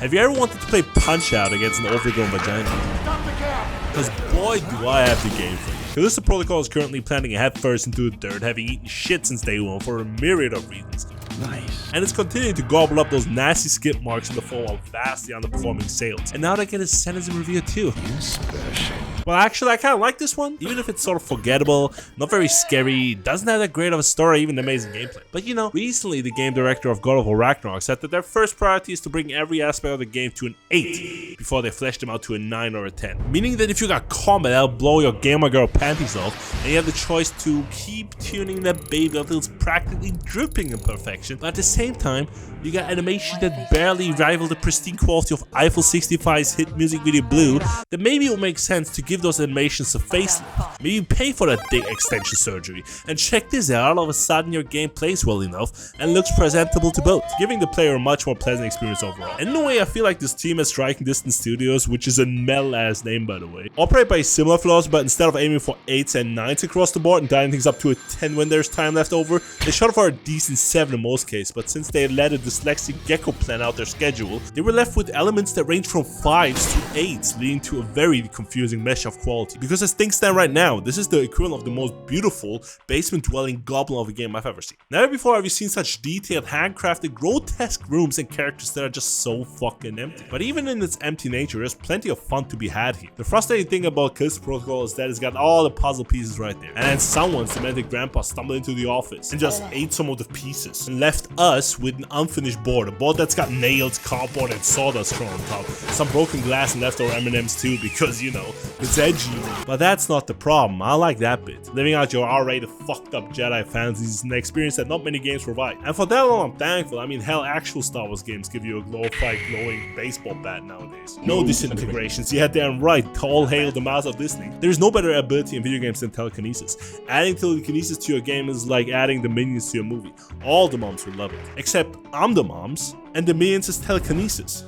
Have you ever wanted to play Punch-Out against an overgrown vagina? Because boy do I have the game for you. Callisto Protocol is currently planting headfirst into the dirt, having eaten shit since day one for a myriad of reasons. Nice. And it's continuing to gobble up those nasty skip marks in the form of vastly underperforming sales. And now they get a cenesm review too. You're special. Well, actually, I kind of like this one, even if it's sort of forgettable, not very scary, doesn't have that great of a story, even amazing gameplay. But you know, recently the game director of God of War Ragnarok said that their first priority is to bring every aspect of the game to an 8 before they flesh them out to a 9 or a 10. Meaning that if you got combat, that'll blow your gamer girl panties off, and you have the choice to keep tuning that baby until it's practically dripping in perfection. But at the same time, you got animation that barely rival the pristine quality of Eiffel 65's hit music video Blue, that maybe it will make sense to give those animations a facelift. Maybe pay for that dick extension surgery. And check this out, all of a sudden your game plays well enough and looks presentable to both, giving the player a much more pleasant experience overall. And in a way, I feel like this team at Striking Distance Studios, which is a metal-ass name by the way, operate by similar flaws, but instead of aiming for 8s and 9s across the board and dialing things up to a 10 when there's time left over, they shot for a decent 7 in most cases. But since they let a dyslexic gecko plan out their schedule, they were left with elements that range from 5s to 8s, leading to a very confusing mesh of quality. Because as things stand right now, this is the equivalent of the most beautiful basement-dwelling goblin of a game I've ever seen. Never before have you seen such detailed, handcrafted, grotesque rooms and characters that are just so fucking empty. But even in its empty nature, there's plenty of fun to be had here. The frustrating thing about Callisto Protocol is that it's got all the puzzle pieces right there. And then someone, cemented grandpa, stumbled into the office and just ate some of the pieces and left us with an unfinished board. A board that's got nails, cardboard, and sawdust thrown on top. Some broken glass and leftover M&Ms too, because you know, it's edgy. But that's not the problem. I like that bit. Living out your R-rated fucked up Jedi fantasies is an experience that not many games provide. And for that alone, I'm thankful. I mean, hell, actual Star Wars games give you a glorified glowing baseball bat nowadays. No disintegrations. Yeah, damn right. All hail the mouse of Disney. There's no better ability in video games than telekinesis. Adding telekinesis to your game is like adding the minions to your movie. All the moms will love it. Except I'm the moms, and the minions is telekinesis.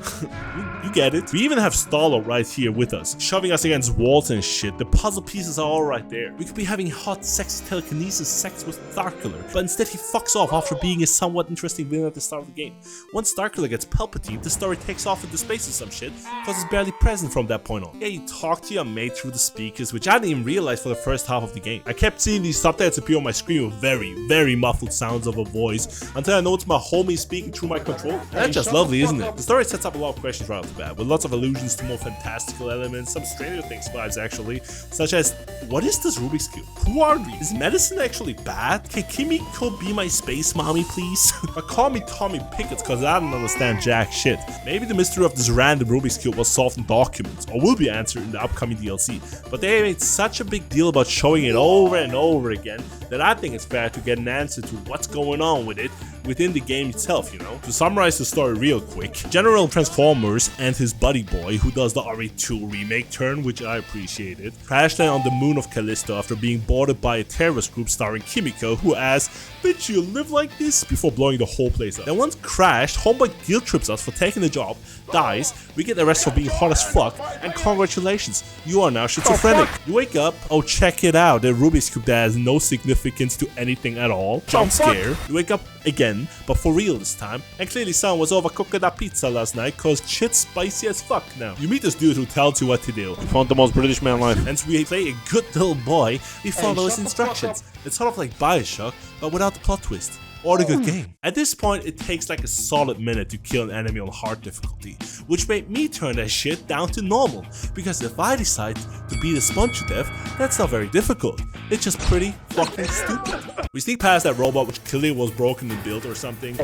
You get it. We even have Starlord right here with us, shoving us against walls and shit. The puzzle pieces are all right there. We could be having hot, sexy telekinesis sex with Starkiller, but instead he fucks off after being a somewhat interesting villain at the start of the game. Once Starkiller gets Palpatine, the story takes off into space or some shit, because it's barely present from that point on. Yeah, you talk to your mate through the speakers, which I didn't even realize for the first half of the game. I kept seeing these subtitles appear on my screen with very muffled sounds of a voice, until I noticed my homie speaking through my controller. That's just lovely, isn't it? The story sets up a lot of questions right off the bat, with lots of allusions to more fantastical elements, some Stranger Things vibes actually, such as, what is this Rubik's Cube? Who are we? Is medicine actually bad? Can Kimiko be my space mommy, please? But call me Tommy Pickett, cause I don't understand jack shit. Maybe the mystery of this random Rubik's Cube was solved in documents, or will be answered in the upcoming DLC, but they made such a big deal about showing it over and over again, that I think it's fair to get an answer to what's going on with it within the game itself, you know? To summarize the story real quick, General Transformers and his buddy boy, who does the RE2 remake turn, which I appreciated, crash land on the moon of Callisto after being boarded by a terrorist group starring Kimiko, who asks, "Bitch, you live like this?" before blowing the whole place up. Then once crashed, homeboy guilt trips us for taking the job, dies, we get arrested for being hot as fuck, and congratulations, you are now schizophrenic. You wake up, oh check it out, the Rubik's Cube that has no significance to anything at all, jump scare. You wake up again, but for real this time, and clearly someone was overcooking that pizza last night, cause shit's spicy as fuck now. You meet this dude who tells you what to do. You found the most British man alive. And so we play a good little boy, we follow his instructions. It's sort of like Bioshock, but without the plot twist. Or the good game. At this point, it takes like a solid minute to kill an enemy on hard difficulty, which made me turn that shit down to normal, because if I decide to beat a sponge to death, that's not very difficult. It's just pretty fucking stupid. We sneak past that robot which clearly was broken and built or something.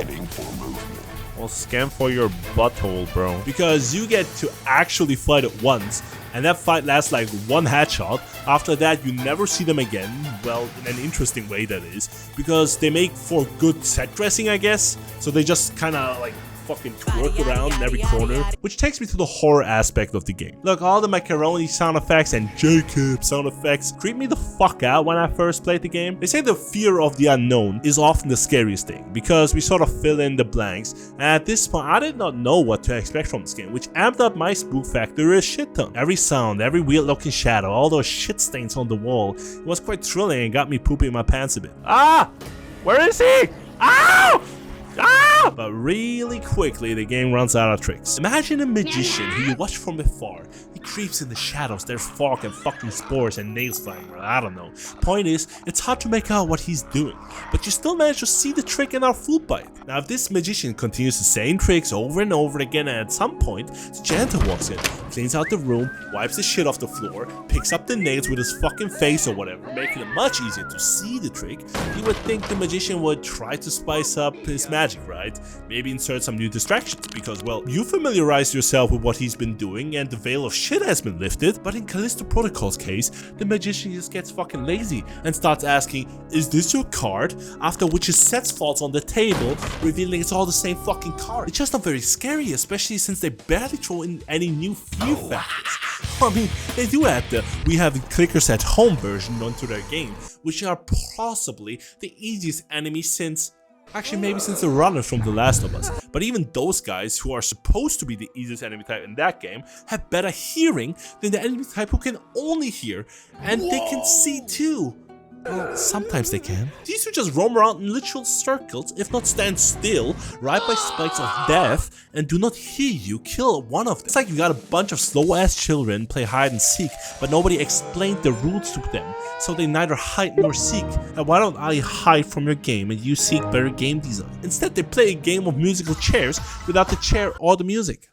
Well, scan for your butthole, bro. Because you get to actually fight it once, and that fight lasts like one headshot. After that, you never see them again. Well, in an interesting way, that is. Because they make for good set dressing, I guess. So they just kind of like fucking twerk around in every corner, which takes me to the horror aspect of the game. Look, all the macaroni sound effects and Jacob sound effects creep me the fuck out when I first played the game. They say the fear of the unknown is often the scariest thing, because we sort of fill in the blanks, and at this point I did not know what to expect from this game, which amped up my spook factor a shit ton. Every sound, every weird looking shadow, all those shit stains on the wall, it was quite thrilling and got me pooping my pants a bit. Ah! Where is he? Ow! Ah! But really quickly, the game runs out of tricks. Imagine a magician who you watch from afar. He creeps in the shadows, there's fog and fucking spores and nails flying around, I don't know. Point is, it's hard to make out what he's doing, but you still manage to see the trick and are fooled by it. Now if this magician continues the same tricks over and over again, and at some point, the janitor walks in, cleans out the room, wipes the shit off the floor, picks up the nails with his fucking face or whatever, making it much easier to see the trick, you would think the magician would try to spice up his magic, right? Maybe insert some new distractions, because well, you familiarize yourself with what he's been doing and the veil of shit has been lifted. But in Callisto Protocol's case, the magician just gets fucking lazy and starts asking, is this your card? After which his sets falls on the table, revealing it's all the same fucking card. It's just not very scary, especially since they barely throw in any new fear factors. I mean, they do add the we have clickers at home version onto their game, which are possibly the easiest enemies since actually, maybe since the runners from The Last of Us. But even those guys, who are supposed to be the easiest enemy type in that game, have better hearing than the enemy type who can only hear. And they can see too. Well, sometimes they can. These two just roam around in literal circles, if not stand still, right by spikes of death, and do not hear you kill one of them. It's like you got a bunch of slow-ass children play hide and seek, but nobody explained the rules to them, so they neither hide nor seek. And why don't I hide from your game and you seek better game design? Instead, they play a game of musical chairs without the chair or the music.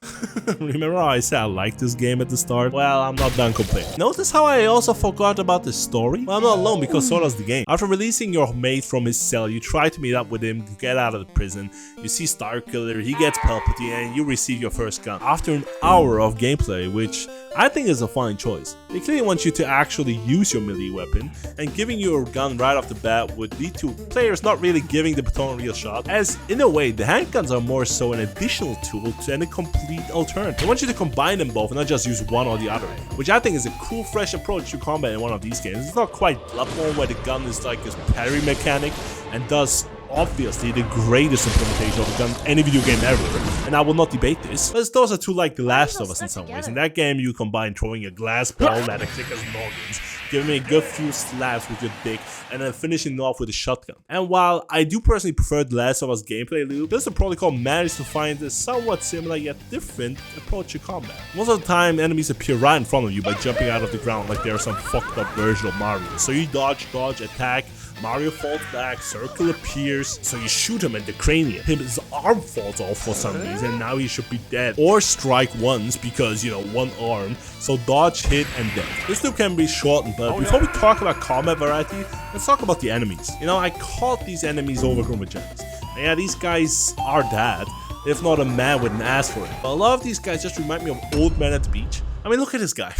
Remember how I said I liked this game at the start? Well, I'm not done complaining. Notice how I also forgot about the story? Well, I'm not alone, because so does the game. After releasing your mate from his cell, you try to meet up with him to get out of the prison. You see Starkiller, he gets Palpatine, and you receive your first gun. After an hour of gameplay, which I think is a fine choice. They clearly want you to actually use your melee weapon, and giving you a gun right off the bat would lead to players not really giving the baton a real shot, as in a way the handguns are more so an additional tool than a complete alternative. They want you to combine them both and not just use one or the other, which I think is a cool fresh approach to combat in one of these games. It's not quite Bloodborne where the gun is like this parry mechanic and does obviously the greatest implementation of a gun any video game ever, and I will not debate this, but it's closer to like The Last of Us in some ways. In that game you combine throwing a glass ball at a clicker's noggins, giving me a good few slaps with your dick, and then finishing it off with a shotgun. And while I do personally prefer The Last of Us gameplay loop, Callisto Protocol managed to find a somewhat similar yet different approach to combat. Most of the time enemies appear right in front of you by jumping out of the ground like they're some fucked up version of Mario. So you dodge, attack, Mario falls back, circle appears, so you shoot him in the cranium. His arm falls off for some reason, and now he should be dead. Or strike once, because, you know, one arm. So dodge, hit, and death. This loop can be shortened, but before we talk about combat variety, let's talk about the enemies. You know, I called these enemies overgrown vaginas. And yeah, these guys are that, if not a man with an ass for it. But a lot of these guys just remind me of old men at the beach. I mean, look at this guy.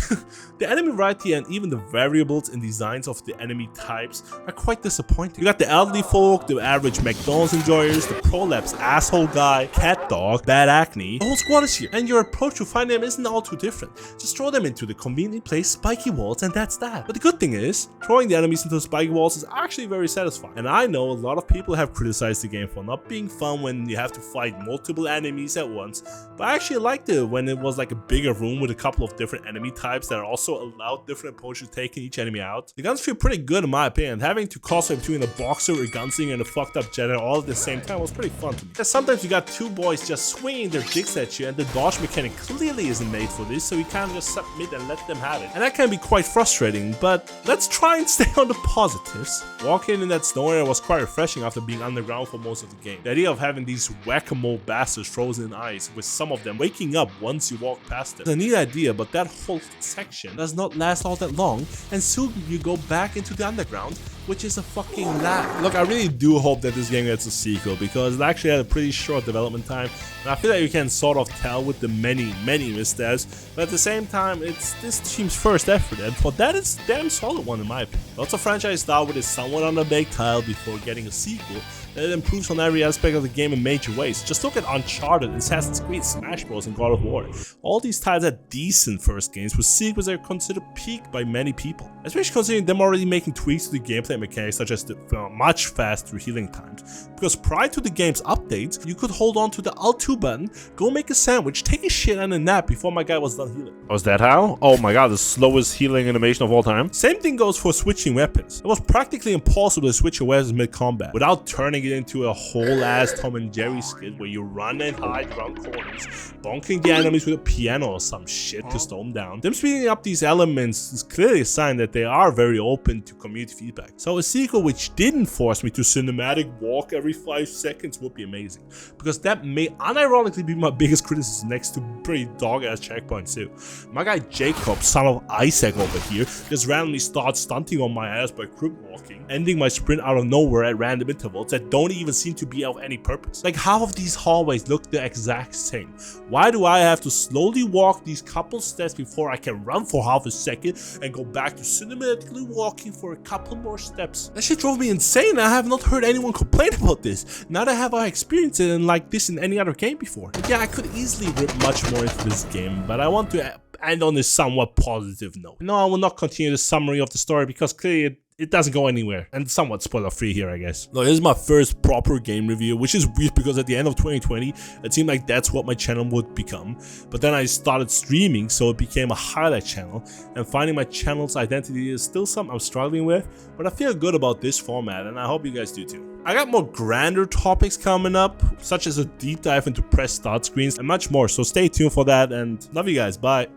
The enemy variety and even the variables and designs of the enemy types are quite disappointing. You got the elderly folk, the average McDonald's enjoyers, the prolapse asshole guy, cat dog, bad acne. The whole squad is here, and your approach to find them isn't all too different. Just throw them into the conveniently placed spiky walls, and that's that. But the good thing is, throwing the enemies into the spiky walls is actually very satisfying. And I know a lot of people have criticized the game for not being fun when you have to fight multiple enemies at once, but I actually liked it when it was like a bigger room with a couple of different enemy types that are also allowed different approaches to taking each enemy out. The guns feel pretty good in my opinion. Having to cross between a boxer, a gunslinger, and a fucked up janitor all at the same time was pretty fun to me. Because sometimes you got two boys just swinging their dicks at you, and the dodge mechanic clearly isn't made for this, so you can't just submit and let them have it. And that can be quite frustrating, but let's try and stay on the positives. Walking in that snow area was quite refreshing after being underground for most of the game. The idea of having these whack-a-mole bastards frozen in ice, with some of them waking up once you walk past them. It's a neat idea, but that whole section does not last all that long, and soon you go back into the underground, which is a fucking lag. Look, I really do hope that this game gets a sequel, because it actually had a pretty short development time, and I feel like you can sort of tell with the many missteps, but at the same time, it's this team's first effort, and for that, it's a damn solid one in my opinion. Lots of franchise start with a somewhat underbaked tile before getting a sequel, and it improves on every aspect of the game in major ways. Just look at Uncharted, Assassin's Creed, Smash Bros, and God of War. All these titles are decent first games, with sequels that are considered peak by many people, especially considering them already making tweaks to the gameplay gameplay mechanics such as the much faster healing times. Because prior to the game's updates, you could hold on to the L2 button, go make a sandwich, take a shit and a nap before my guy was done healing. Was that how? Oh my god, the slowest healing animation of all time. Same thing goes for switching weapons. It was practically impossible to switch your weapons mid-combat without turning it into a whole ass Tom and Jerry skit where you run and hide around corners, bonking the enemies with a piano or some shit to slow them down. Them speeding up these elements is clearly a sign that they are very open to community feedback. So a sequel which didn't force me to cinematic walk every 5 seconds would be amazing, because that may unironically be my biggest criticism next to pretty dog-ass checkpoints too. My guy Jacob, son of Isaac over here, just randomly starts stunting on my ass by crip walking, ending my sprint out of nowhere at random intervals that don't even seem to be of any purpose. Like, half of these hallways look the exact same. Why do I have to slowly walk these couple steps before I can run for half a second and go back to cinematically walking for a couple more steps? That shit drove me insane. I have not heard anyone complain about this. Neither have I experienced it like this in any other game before. But yeah, I could easily rip much more into this game, but I want to end on this somewhat positive note. No, I will not continue the summary of the story because clearly it doesn't go anywhere, and somewhat spoiler free here, I guess. Look, this is my first proper game review, which is weird because at the end of 2020, it seemed like that's what my channel would become. But then I started streaming, so it became a highlight channel, and finding my channel's identity is still something I'm struggling with, but I feel good about this format, and I hope you guys do too. I got more grander topics coming up, such as a deep dive into press start screens and much more, so stay tuned for that, and love you guys, bye.